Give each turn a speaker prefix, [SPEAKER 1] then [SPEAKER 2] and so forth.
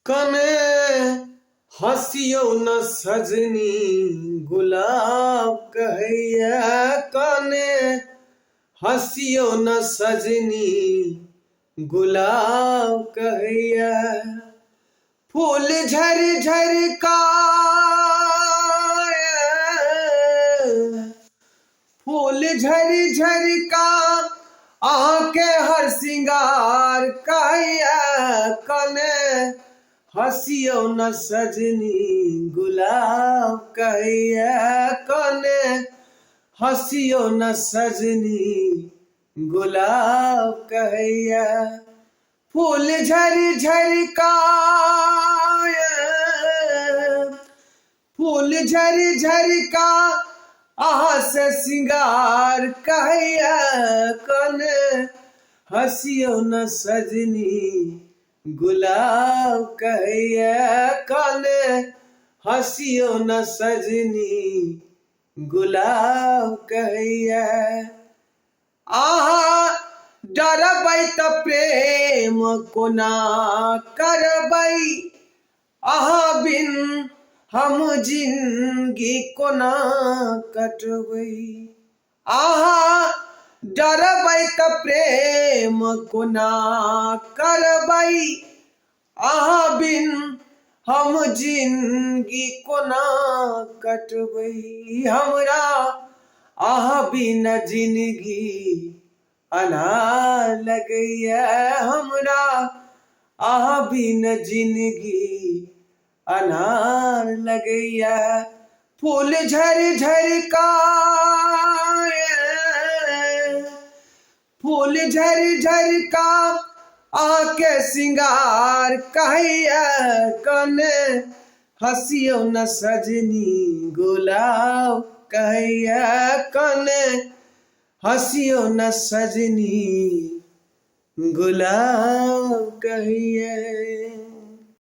[SPEAKER 1] कने हंसियो न सजनी गुलाब कहैया, कने हंसियो न सजनी गुलाब कहैया। फूल झरि झरि का फूल झरि झरि का आके हर सिंगार कहैया, कने हंसियो न सजनी गुलाब कहैया, कने हंसियो न सजनी गुलाब कहैया। फूल झरि झरि का फूल झरि झरि का आहा से सिंगार कहैया, कने हंसियो न सजनी गुलाब कहैया, कने हंसियो न सजनी गुलाब कहैया। आहा डरबै त प्रेम कोना करबै, आहा बिन हम जिंदगी कोना कटबै। आहा डरबै त प्रेम कोना करबै, आहा बिन हम जिंदगी कोना कटबै। हमरा आहा बिन जिंदगी अनार लगैया, हमरा आहा बिन जिंदगी अनार लगैया। फूल झरि झरि का फूल झरि झरि का आके सिंगार कहैया, कने हंसियो न सजनी गुलाब कहैया, कने हंसियो न सजनी गुलाब कहैया।